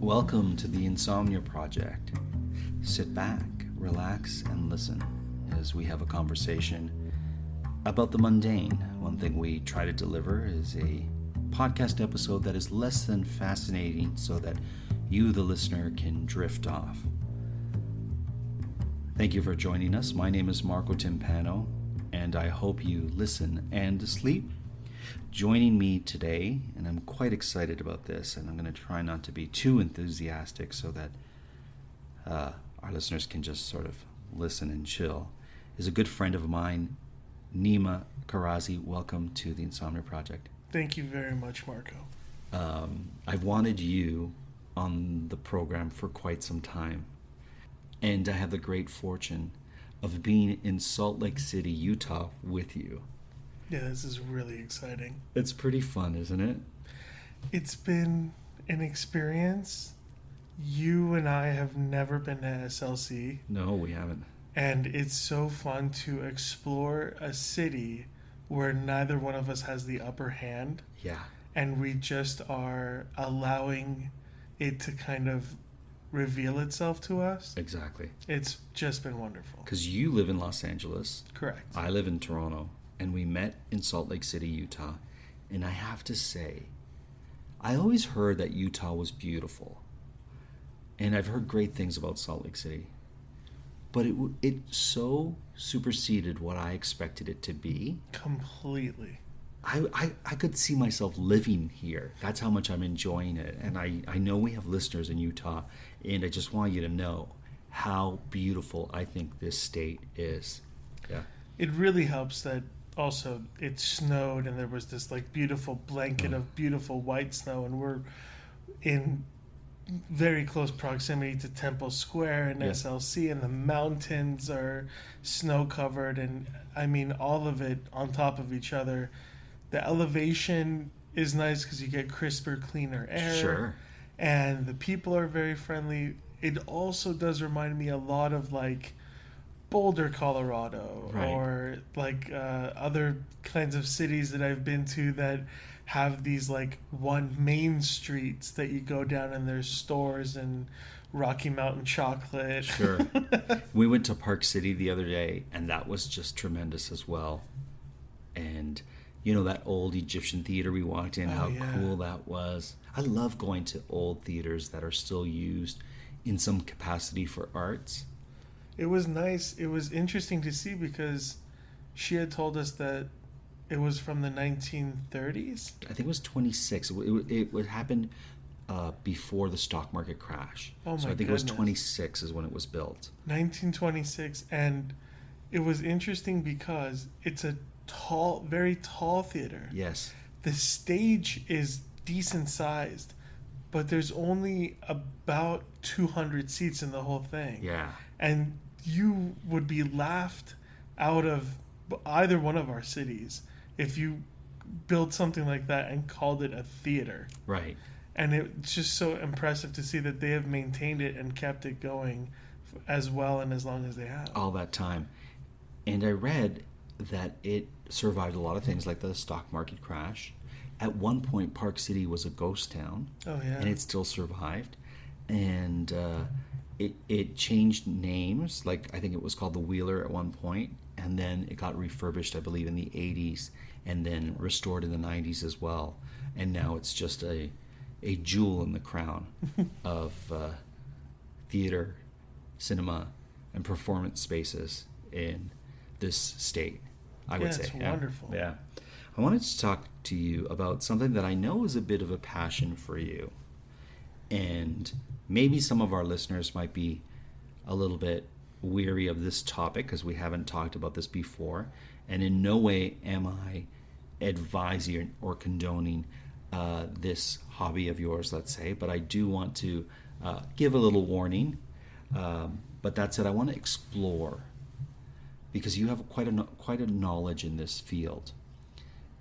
Welcome to the Insomnia Project. Sit back, relax, and listen as we have a conversation about the mundane. One thing we try to deliver is a podcast episode that is less than fascinating so that you, the listener, can drift off. Thank you for joining us. My name is Marco Timpano, and I hope you listen and sleep. Joining me today, and I'm quite excited about this, and I'm going to try not to be too enthusiastic so that our listeners can just sort of listen and chill, is a good friend of mine, Nima Kharrazi. Welcome to the Insomnia Project. Thank you very much, Marco. I've wanted you on the program for quite some time, and I have the great fortune of being in Salt Lake City, Utah with you. Yeah, this is really exciting. It's pretty fun, isn't it? It's been an experience. You and I have never been to SLC. No, we haven't. And it's so fun to explore a city where neither one of us has the upper hand. Yeah. And we just are allowing it to kind of reveal itself to us. Exactly. It's just been wonderful. Because you live in Los Angeles. Correct. I live in Toronto. And we met in Salt Lake City, Utah. And I have to say, I always heard that Utah was beautiful. And I've heard great things about Salt Lake City. But it so superseded what I expected it to be. Completely. I could see myself living here. That's how much I'm enjoying it. And I know we have listeners in Utah. And I just want you to know how beautiful I think this state is. Yeah. It really helps that also it snowed and there was this like beautiful blanket of beautiful white snow, and we're in very close proximity to Temple Square and SLC, and the mountains are snow covered, and I mean all of it on top of each other. The elevation is nice because you get crisper, cleaner air. Sure. And the people are very friendly. It also does remind me a lot of like Boulder, Colorado, right, or like other kinds of cities that I've been to that have these like one main streets that you go down and there's stores and Rocky Mountain chocolate. Sure. We went to Park City the other day, and that was just tremendous as well. And you know that old Egyptian theater we walked in, how cool that was. I love going to old theaters that are still used in some capacity for arts. It was nice. It was interesting to see because she had told us that it was from the 1930s. I think it was 26. It happened before the stock market crash. Oh my So I think goodness. it was 26 is when it was built. 1926. And it was interesting because it's a tall, very tall theater. Yes. The stage is decent sized, but there's only about 200 seats in the whole thing. Yeah. And you would be laughed out of either one of our cities if you built something like that and called it a theater. Right. And it's just so impressive to see that they have maintained it and kept it going as well and as long as they have. All that time. And I read that it survived a lot of things like the stock market crash. At one point, Park City was a ghost town. Oh, yeah. And it still survived. And it changed names. Like, I think it was called the Wheeler at one point, and then it got refurbished, I believe, in the 80s, and then restored in the 90s as well. And now it's just a jewel in the crown of theater, cinema, and performance spaces in this state, I would say. It's wonderful. Yeah. I wanted to talk to you about something that I know is a bit of a passion for you. And maybe some of our listeners might be a little bit weary of this topic because we haven't talked about this before. And in no way am I advising or condoning this hobby of yours, let's say. But I do want to give a little warning. But that said, I want to explore because you have quite a knowledge in this field.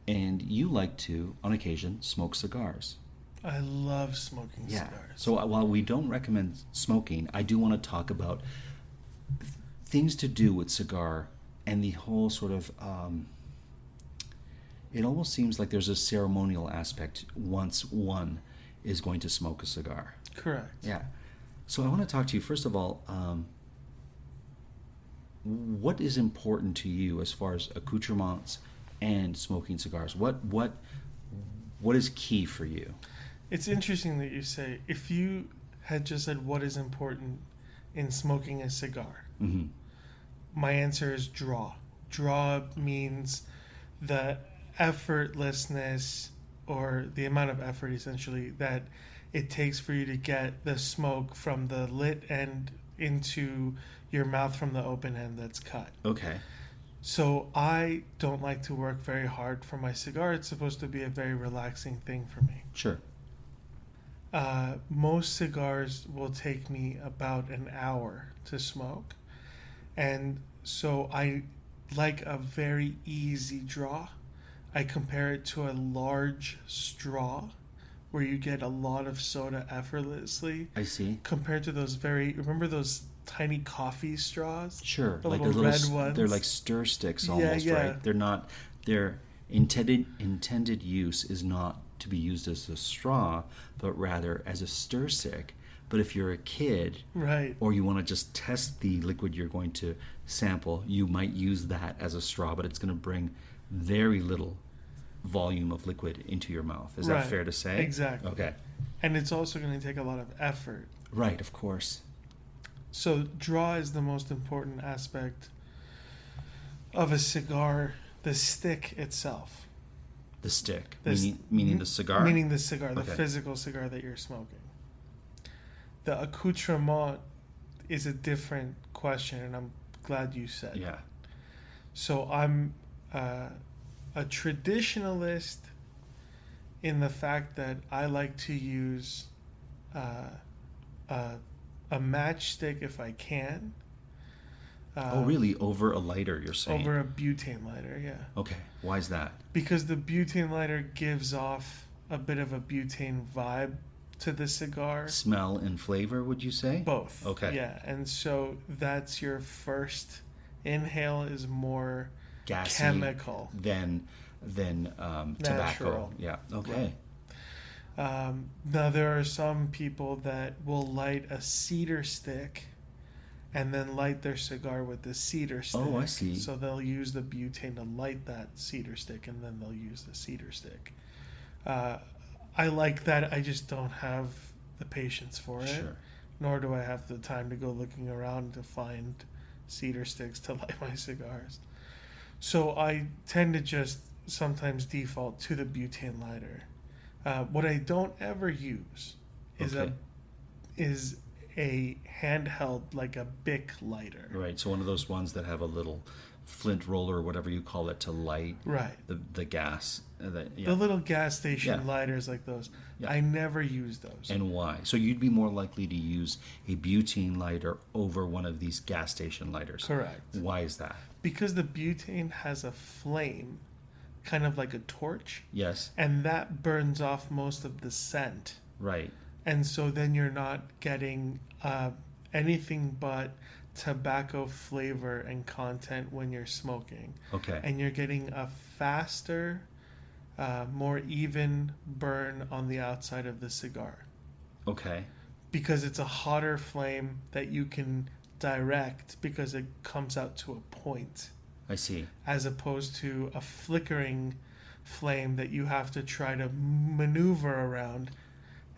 And you like to, on occasion, smoke cigars. I love smoking cigars. So while we don't recommend smoking, I do want to talk about things to do with cigar and the whole sort of it almost seems like there's a ceremonial aspect once one is going to smoke a cigar. Correct. Yeah. So I want to talk to you first of all. What is important to you as far as accoutrements and smoking cigars? What is key for you? It's interesting that you say, if you had just said what is important in smoking a cigar, Mm-hmm. my answer is draw. Draw means the effortlessness, or the amount of effort essentially that it takes for you to get the smoke from the lit end into your mouth from the open end that's cut. Okay. So I don't like to work very hard for my cigar. It's supposed to be a very relaxing thing for me. Sure. Most cigars will take me about an hour to smoke. And so I like a very easy draw. I compare it to a large straw where you get a lot of soda effortlessly, I see. compared to remember those tiny coffee straws? Sure. The Like little the red little, ones? they're like stir sticks Yeah, almost, yeah. right? They're not. Their intended use is not to be used as a straw, but rather as a stir stick. But if you're a kid, Right. or you want to just test the liquid you're going to sample, you might use that as a straw, but it's going to bring very little volume of liquid into your mouth. Is Right. that fair to say? Exactly. Okay. And it's also going to take a lot of effort. Right, of course. So draw is the most important aspect of a cigar, the stick itself. The stick, The meaning the cigar? Meaning the cigar, the Okay. physical cigar that you're smoking. The accoutrement is a different question, and I'm glad you said. Yeah. So I'm a traditionalist in the fact that I like to use a matchstick if I can. Oh, really? Over a lighter, you're saying? Over a butane lighter, yeah. Okay. Why is that? Because the butane lighter gives off a bit of a butane vibe to the cigar. Smell and flavor, would you say? Both. Okay. Yeah, and so that's your first inhale is more Gassy chemical. than tobacco. Natural. Yeah. Okay. Now there are some people that will light a cedar stick and then light their cigar with the cedar stick. Oh, I see. So they'll use the butane to light that cedar stick, and then they'll use the cedar stick. I like that. I just don't have the patience for it, Sure. nor do I have the time to go looking around to find cedar sticks to light my cigars. So I tend to just sometimes default to the butane lighter. What I don't ever use is Okay. a handheld, like a Bic lighter. Right. So one of those ones that have a little flint roller or whatever you call it to light Right. the gas. Yeah. The little gas station Yeah. lighters like those. Yeah. I never use those. And why? So you'd be more likely to use a butane lighter over one of these gas station lighters. Correct. Why is that? Because the butane has a flame, kind of like a torch, Yes. and that burns off most of the scent. Right. And so then you're not getting anything but tobacco flavor and content when you're smoking. Okay. And you're getting a faster, more even burn on the outside of the cigar. Okay. Because it's a hotter flame that you can direct because it comes out to a point, I see. as opposed to a flickering flame that you have to try to maneuver around,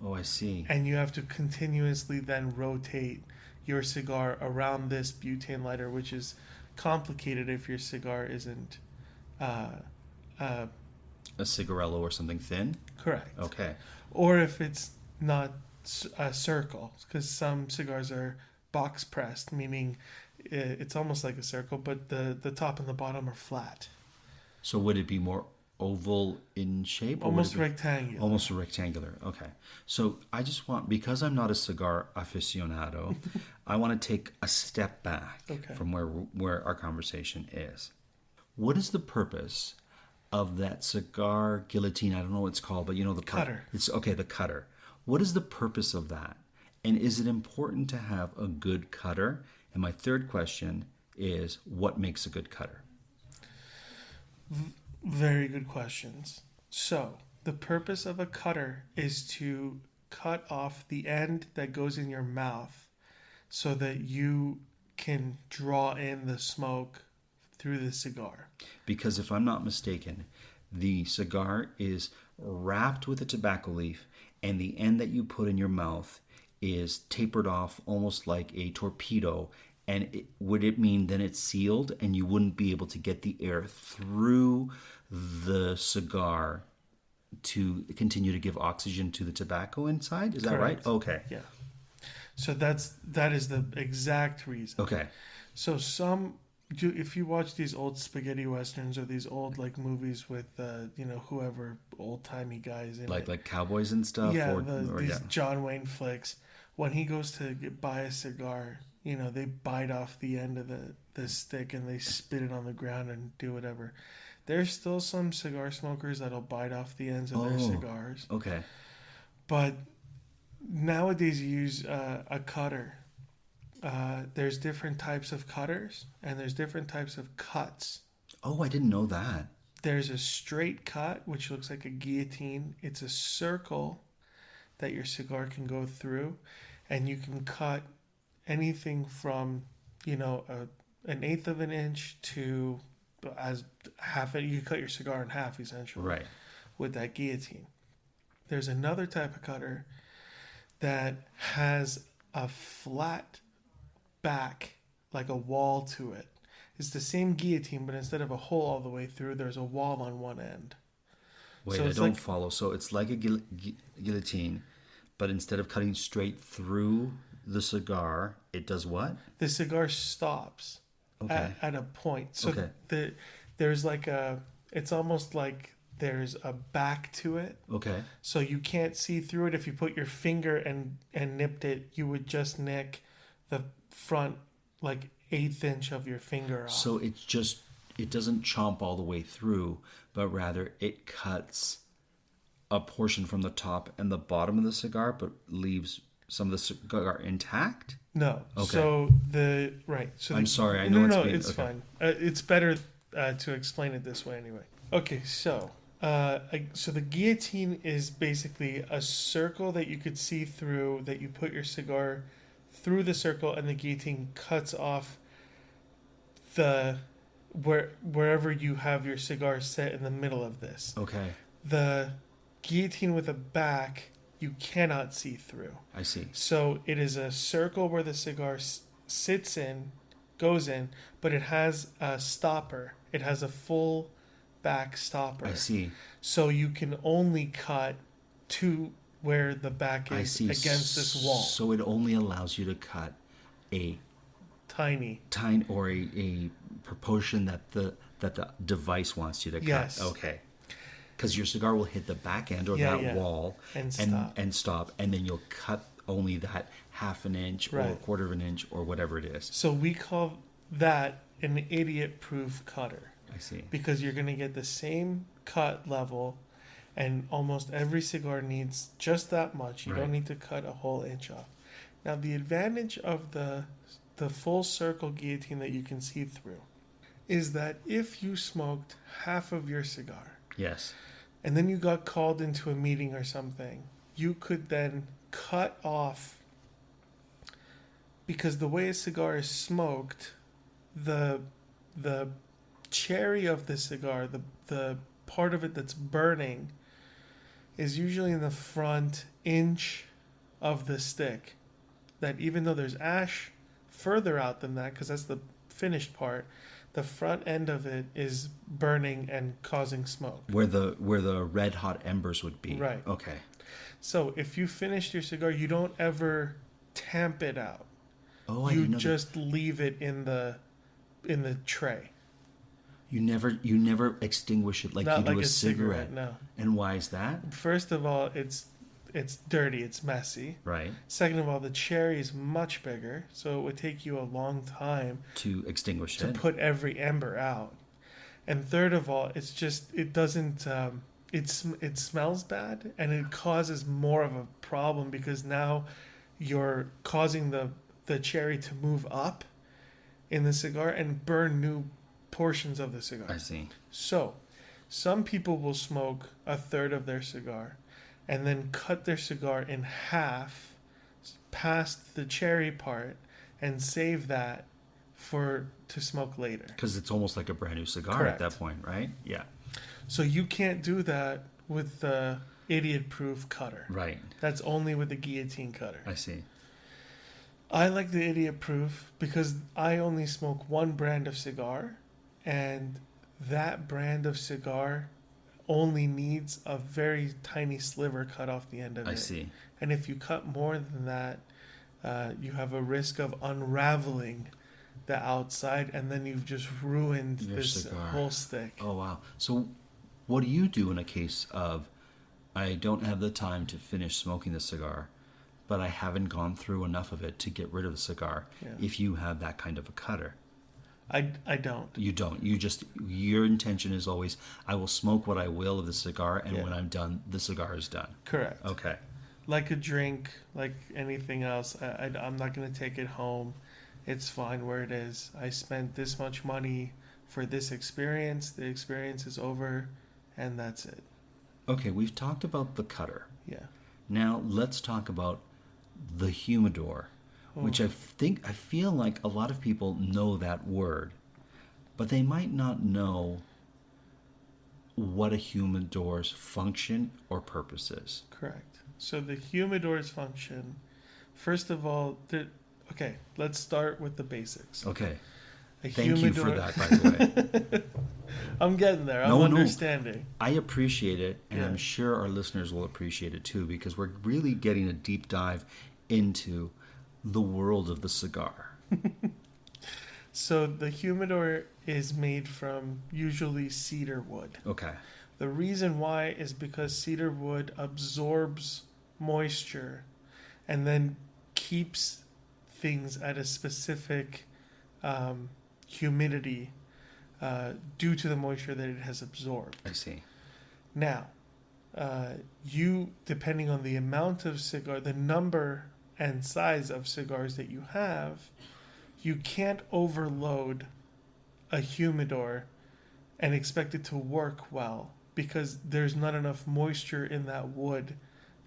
Oh, I see. and you have to continuously then rotate your cigar around this butane lighter, which is complicated if your cigar isn't A cigarello or something thin? correct. Okay. Or if it's not a circle, because some cigars are box pressed, meaning it's almost like a circle, but the top and the bottom are flat, So would it be more oval in shape? Or would almost it be rectangular. almost rectangular? Okay. So I just want, because I'm not a cigar aficionado, I want to take a step back Okay. from where our conversation is. What is the purpose of that cigar guillotine? I don't know what it's called, but you know the Cutter. It's okay, the cutter. What is the purpose of that? And is it important to have a good cutter? And my third question is, what makes a good cutter? Very good questions. So, the purpose of a cutter is to cut off the end that goes in your mouth so that you can draw in the smoke through the cigar. Because if I'm not mistaken, the cigar is wrapped with a tobacco leaf, and the end that you put in your mouth is tapered off almost like a torpedo. And would it mean then it's sealed and you wouldn't be able to get the air through the cigar to continue to give oxygen to the tobacco inside? Is that right? Okay. Yeah. So that is the exact reason. Okay. So if you watch these old spaghetti westerns or these old like movies with whoever old timey guys in like cowboys and stuff, these John Wayne flicks, when he goes to buy a cigar, they bite off the end of the stick and they spit it on the ground and do whatever. There's still some cigar smokers that'll bite off the ends of their cigars. Okay. But nowadays you use a cutter. There's different types of cutters and there's different types of cuts. Oh, I didn't know that. There's a straight cut, which looks like a guillotine. It's a circle that your cigar can go through, and you can cut anything from, an eighth of an inch to as half it. You cut your cigar in half, essentially. Right. With that guillotine. There's another type of cutter that has a flat back, like a wall to it. It's the same guillotine, but instead of a hole all the way through, there's a wall on one end. Wait, I don't follow. So it's like a guillotine, but instead of cutting straight through the cigar, it does what? The cigar stops at a point. So there's like it's almost like there's a back to it. Okay. So you can't see through it. If you put your finger and nipped it, you would just nick the front like eighth inch of your finger off. So it doesn't chomp all the way through, but rather it cuts a portion from the top and the bottom of the cigar, but leaves some of the cigar intact? No. Okay. So I'm sorry. I know it's fine. It's better to explain it this way anyway. Okay, so the guillotine is basically a circle that you could see through, that you put your cigar through the circle, and the guillotine cuts off wherever you have your cigar set in the middle of this. Okay. The guillotine with a back, you cannot see through. I see. So it is a circle where the cigar goes in, but it has a stopper. It has a full back stopper. I see. So you can only cut to where the back is against this wall. So it only allows you to cut a tiny or a proportion that the device wants you to cut. Yes. Okay. Because your cigar will hit the back end or that wall and stop, and then you'll cut only that half an inch or a quarter of an inch or whatever it is. So we call that an idiot-proof cutter. I see. Because you're going to get the same cut level, and almost every cigar needs just that much. You don't need to cut a whole inch off. Now, the advantage of the full circle guillotine that you can see through is that if you smoked half of your cigar, yes, and then you got called into a meeting or something, you could then cut off, because the way a cigar is smoked, the cherry of the cigar, the part of it that's burning, is usually in the front inch of the stick. That even though there's ash further out than that, because that's the finished part, the front end of it is burning and causing smoke. Where the red hot embers would be. Right. Okay. So if you finished your cigar, you don't ever tamp it out. Oh, you just leave it in the tray. You never extinguish it like Not you do like a cigarette. No. And why is that? First of all, it's dirty, it's messy. Right. Second of all, the cherry is much bigger, so it would take you a long time to extinguish to put every ember out. And third of all, it smells bad, and it causes more of a problem because now you're causing the cherry to move up in the cigar and burn new portions of the cigar. I see. So, some people will smoke a third of their cigar, and then cut their cigar in half past the cherry part and save that to smoke later. Because it's almost like a brand new cigar Correct. at that point, right? Yeah. So you can't do that with the idiot-proof cutter. Right. That's only with the guillotine cutter. I see. I like the idiot-proof because I only smoke one brand of cigar, and that brand of cigar only needs a very tiny sliver cut off the end of it. I see. And if you cut more than that, you have a risk of unraveling the outside, and then you've just ruined Your this cigar. whole stick. Oh, wow. So what do you do in a case of, I don't have the time to finish smoking the cigar, but I haven't gone through enough of it to get rid of the cigar, Yeah. if you have that kind of a cutter? I don't. You don't. Your intention is always, I will smoke what I will of the cigar, and Yeah. when I'm done, the cigar is done. Correct. Okay. Like a drink, like anything else, I'm not going to take it home. It's fine where it is. I spent this much money for this experience. The experience is over, and that's it. Okay, we've talked about the cutter. Yeah. Now let's talk about the humidor, which I feel like a lot of people know that word, but they might not know what a humidor's function or purpose is. Correct. So the humidor's function, first of all, okay, let's start with the basics. Okay. A Thank you for humidor- that, by the way. I'm getting there. I'm No. understanding. I appreciate it, and Yeah. I'm sure our listeners will appreciate it too, because we're really getting a deep dive into the world of the cigar. So the humidor is made from usually cedar wood. Okay. The reason why is because cedar wood absorbs moisture and then keeps things at a specific humidity due to the moisture that it has absorbed. I see. Now, you, depending on the amount of cigar, the number and size of cigars that you have, you can't overload a humidor and expect it to work well because there's not enough moisture in that wood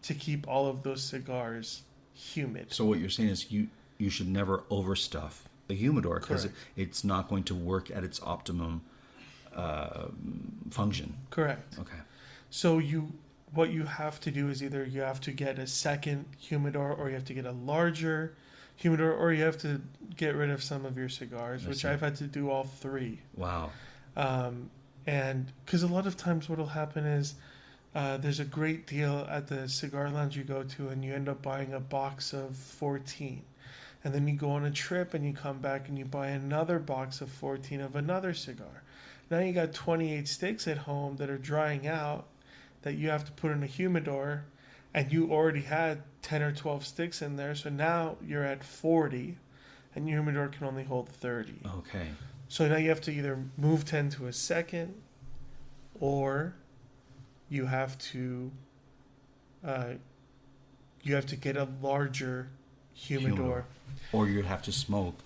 to keep all of those cigars humid. So what you're saying is you should never overstuff the humidor, because Correct. it's not going to work at its optimum function. Correct. Okay. So what you have to do is either you have to get a second humidor, or you have to get a larger humidor, or you have to get rid of some of your cigars, I which see. I've had to do all three. Wow. And because a lot of times what will happen is there's a great deal at the cigar lounge you go to, and you end up buying a box of 14. And then you go on a trip and you come back and you buy another box of 14 of another cigar. Now you got 28 sticks at home that are drying out that you have to put in a humidor, and you already had 10 or 12 sticks in there. So now you're at 40 and your humidor can only hold 30. Okay. So now you have to either move 10 to a second, or you have to get a larger humidor. Or you'd have to smoke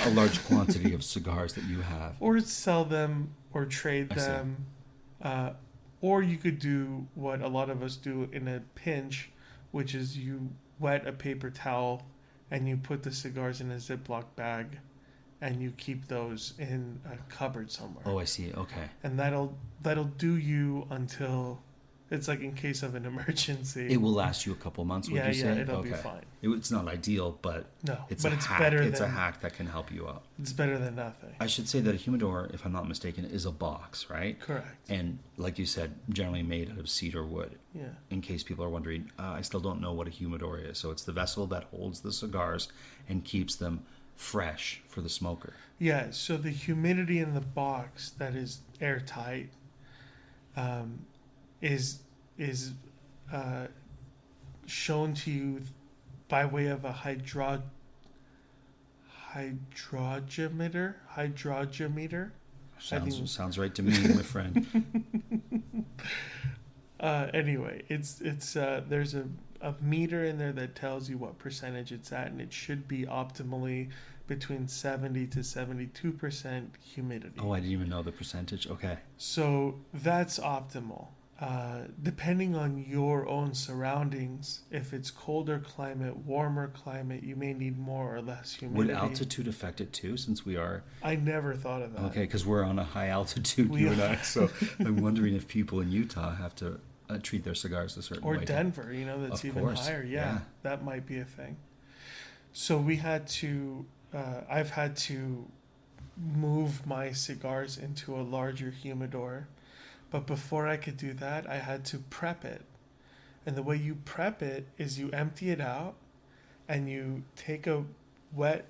a large quantity of cigars that you have. Or sell them or trade I see. them. Or you could do what a lot of us do in a pinch, which is you wet a paper towel and you put the cigars in a Ziploc bag and you keep those in a cupboard somewhere. Oh, I see. Okay. And that'll do you until it's like in case of an emergency. It will last you a couple months, would Yeah, you say? it'll be fine. It's not ideal, but No, it's but a it's hack. better It's a than- hack that can help you out. It's better than nothing. I should say that a humidor, if I'm not mistaken, is a box, right? Correct. And like you said, generally made out of cedar wood. Yeah. In case people are wondering, I still don't know what a humidor is. So it's the vessel that holds the cigars and keeps them fresh for the smoker. Yeah, so the humidity in the box that is airtight is shown to you by way of a hydrogeometer. Sounds right to me, my friend. Anyway, it's there's a meter in there that tells you what percentage it's at, and it should be optimally between 70 to 72% humidity. Oh, I didn't even know the percentage. Okay. So that's optimal. depending on your own surroundings, if it's colder climate, warmer climate, you may need more or less humidity. Would altitude affect it too, since we are I never thought of that. okay? Because we're on a high altitude, We you and are. I. So I'm wondering if people in Utah have to treat their cigars a certain Or way. Denver, that's Of even course, higher. Yeah, yeah. that might be a thing. So we had to, I've had to move my cigars into a larger humidor. But before I could do that, I had to prep it. And the way you prep it is you empty it out and you take a wet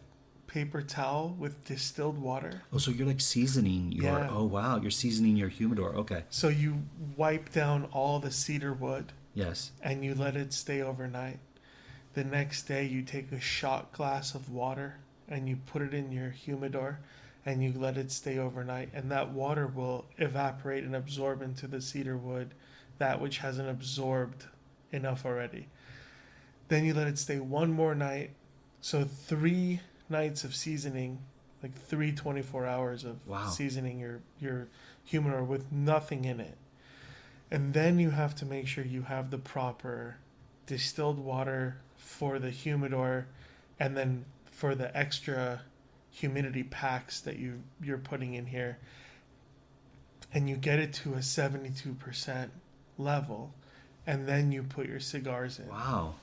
paper towel with distilled water. Oh, so you're like seasoning your. Yeah. Oh wow, you're seasoning your humidor. Okay. So you wipe down all the cedar wood Yes. and you let it stay overnight. The next day, you take a shot glass of water and you put it in your humidor and you let it stay overnight. And that water will evaporate and absorb into the cedar wood that which hasn't absorbed enough already. Then you let it stay one more night. So 3 nights of seasoning, like 24 hours of Wow. seasoning your humidor with nothing in it. And then you have to make sure you have the proper distilled water for the humidor, and then for the extra humidity packs that you're putting in here, and you get it to a 72% level, and then you put your cigars in. Wow.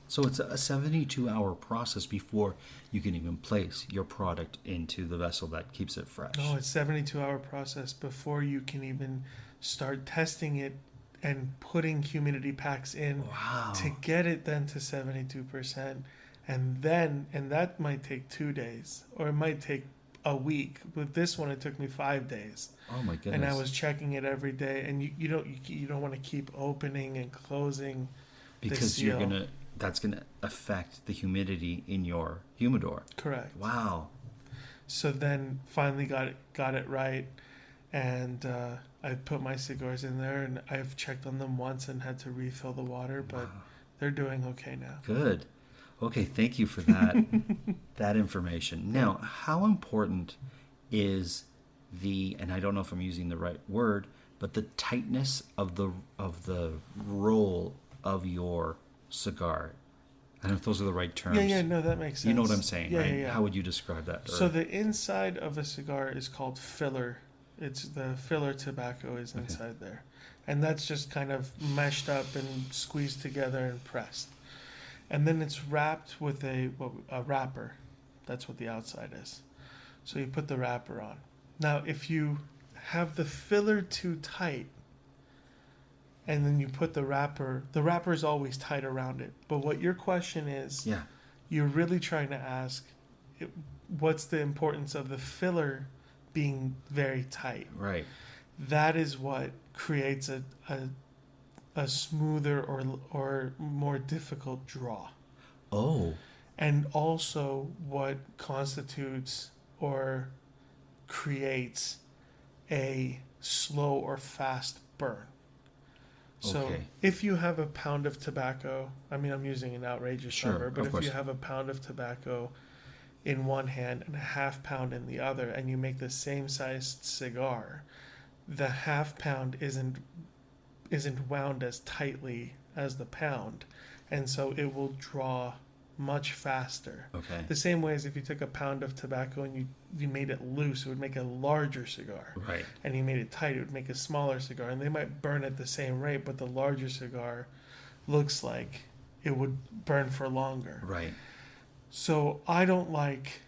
So it's a 72-hour process before you can even place your product into the vessel that keeps it fresh. No, it's 72-hour process before you can even start testing it and putting humidity packs in. Wow. To get it then to 72%. And that might take 2 days, or it might take a week. With this one, it took me 5 days. Oh my goodness. And I was checking it every day. And you don't want to keep opening and closing because the seal. that's gonna affect the humidity in your humidor. Correct. Wow. So then finally got it right, and I put my cigars in there, and I've checked on them once and had to refill the water, but Wow. they're doing okay now. Good. Okay, thank you for that that information. Now, how important is and I don't know if I'm using the right word, but the tightness of the roll of your cigar? I don't know if those are the right terms. Yeah, no, that makes sense. You know what I'm saying, Yeah, right? yeah. How would you describe that? So the inside of a cigar is called filler. It's the filler tobacco is inside there. And that's just kind of meshed up and squeezed together and pressed. And then it's wrapped with a wrapper. That's what the outside is. So you put the wrapper on. Now, if you have the filler too tight, and then you put the wrapper is always tight around it. But what your question is, Yeah. you're really trying to ask, what's the importance of the filler being very tight? Right. That is what creates a smoother or more difficult draw. Oh. And also what constitutes or creates a slow or fast burn. So Okay. if you have a pound of tobacco, I mean, I'm using an outrageous Sure, number, but of if course. you have a pound of tobacco in one hand and a half pound in the other, and you make the same sized cigar, the half pound isn't wound as tightly as the pound, and so it will draw much faster. Okay. The same way as if you took a pound of tobacco and you made it loose, it would make a larger cigar. Right. And you made it tight, it would make a smaller cigar. And they might burn at the same rate, but the larger cigar looks like it would burn for longer. Right. So I don't like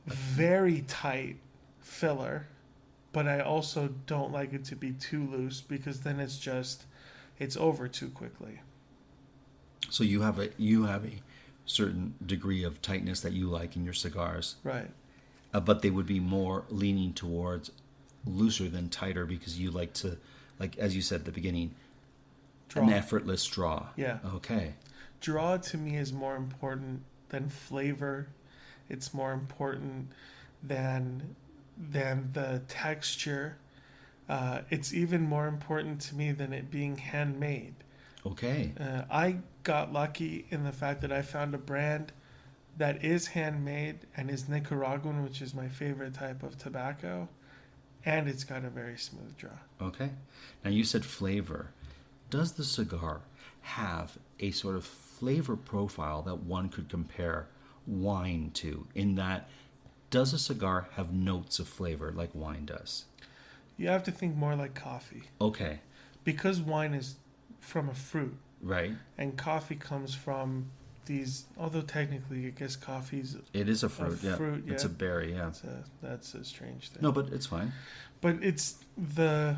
very tight filler, but I also don't like it to be too loose, because then it's over too quickly. So you have a certain degree of tightness that you like in your cigars. Right. But they would be more leaning towards looser than tighter, because you like to, like as you said at the beginning, Draw. an effortless draw. Yeah. Okay. Draw to me is more important than flavor. It's more important than the texture. It's even more important to me than it being handmade. Okay. I got lucky in the fact that I found a brand that is handmade and is Nicaraguan, which is my favorite type of tobacco, and it's got a very smooth draw. Okay. Now you said flavor. does the cigar have a sort of flavor profile that one could compare wine to? In that, does a cigar have notes of flavor like wine does? You have to think more like coffee. Okay. Because wine is from a fruit. Right. And coffee comes from these, although technically I guess coffee's It is a fruit, yeah. Yeah. It's a berry, yeah. That's a strange thing. No, but it's fine. But it's the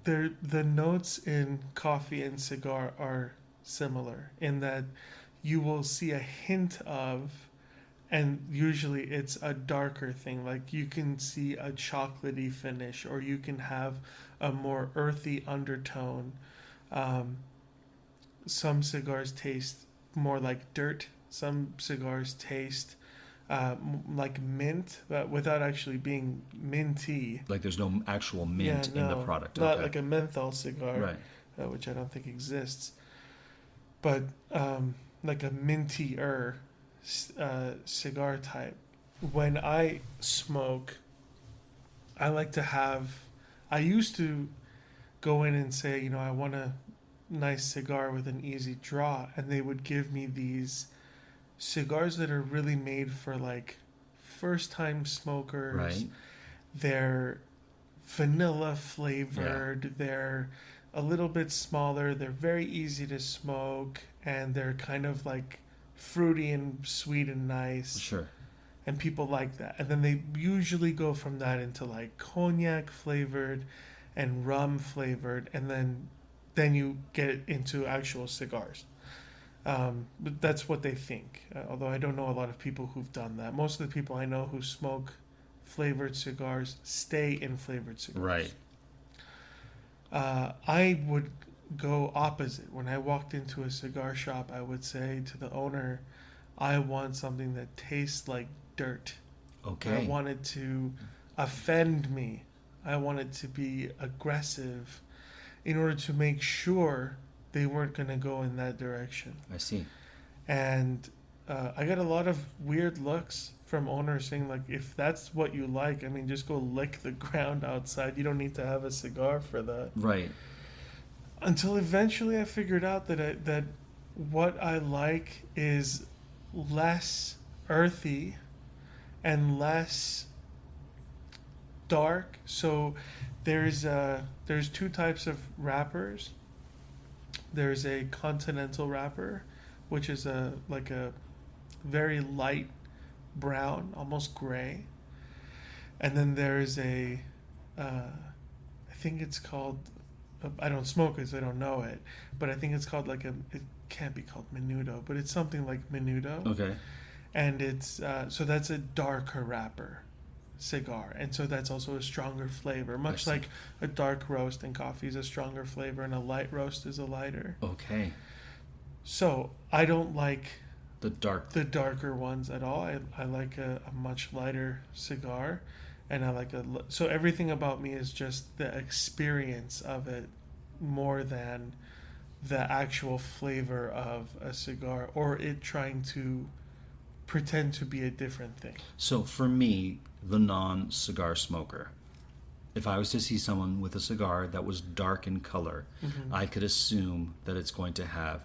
notes in coffee and cigar are similar in that you will see a hint of, and usually it's a darker thing. Like you can see a chocolatey finish, or you can have a more earthy undertone. Some cigars taste more like dirt. Some cigars taste like mint, but without actually being minty. Like there's no actual mint in the product. Not like a menthol cigar, right. Which I don't think exists. But like a mintier cigar type. When I smoke, I like to have. I used to go in and say, I want a nice cigar with an easy draw, and they would give me these cigars that are really made for like first time smokers. Right. They're vanilla flavored. Yeah. They're a little bit smaller. They're very easy to smoke, and they're kind of like fruity and sweet and nice. Sure. And people like that. And then they usually go from that into like cognac flavored and rum flavored, and then you get into actual cigars. But that's what they think. Although I don't know a lot of people who've done that. Most of the people I know who smoke flavored cigars stay in flavored cigars. Right. I would go opposite. When I walked into a cigar shop, I would say to the owner, I want something that tastes like dirt. Okay. I want it to offend me. I want it to be aggressive in order to make sure they weren't going to go in that direction. I see. And I got a lot of weird looks from owners saying, like, if that's what you like, I mean, just go lick the ground outside. You don't need to have a cigar for that. Right. Until eventually I figured out that what I like is less earthy and less dark. So there's two types of wrappers. There's a continental wrapper, which is a very light brown, almost gray. And then there's I think it's called, I don't smoke it, so I don't know it, but I think it's called it can't be called menudo, but it's something like menudo. Okay. And it's, so that's a darker wrapper cigar. And so that's also a stronger flavor, much like a dark roast and coffee is a stronger flavor and a light roast is a lighter. Okay. So I don't like the darker ones at all. I like a much lighter cigar, and I like so everything about me is just the experience of it more than the actual flavor of a cigar or it trying to pretend to be a different thing. So for me, the non-cigar smoker, if I was to see someone with a cigar that was dark in color, mm-hmm. I could assume that it's going to have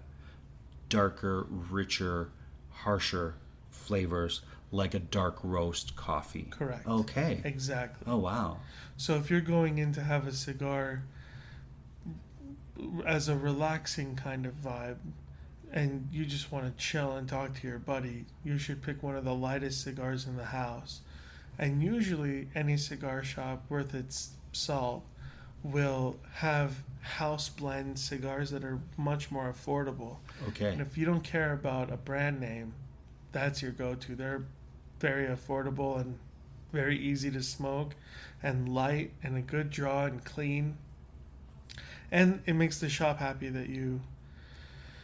darker, richer, harsher flavors like a dark roast coffee. Correct. Okay. Exactly. Oh, wow. So if you're going in to have a cigar as a relaxing kind of vibe and you just want to chill and talk to your buddy, you should pick one of the lightest cigars in the house. And usually any cigar shop worth its salt will have house blend cigars that are much more affordable. Okay. And if you don't care about a brand name, that's your go-to. They're very affordable and very easy to smoke and light and a good draw and clean. And it makes the shop happy that you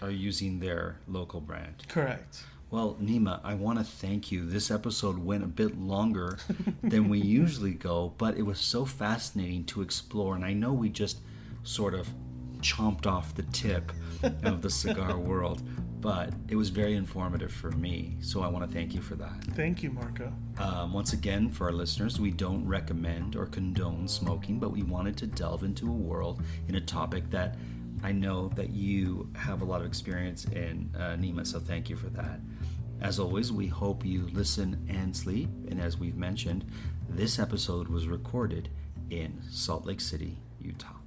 are using their local brand. Correct. Well, Nima, I want to thank you. This episode went a bit longer than we usually go, but it was so fascinating to explore. And I know we just sort of chomped off the tip of the cigar world, but it was very informative for me. So I want to thank you for that. Thank you, Marco. Once again, for our listeners, we don't recommend or condone smoking, but we wanted to delve into a world in a topic that I know that you have a lot of experience in, Nima, so thank you for that. As always, we hope you listen and sleep, and as we've mentioned, this episode was recorded in Salt Lake City, Utah.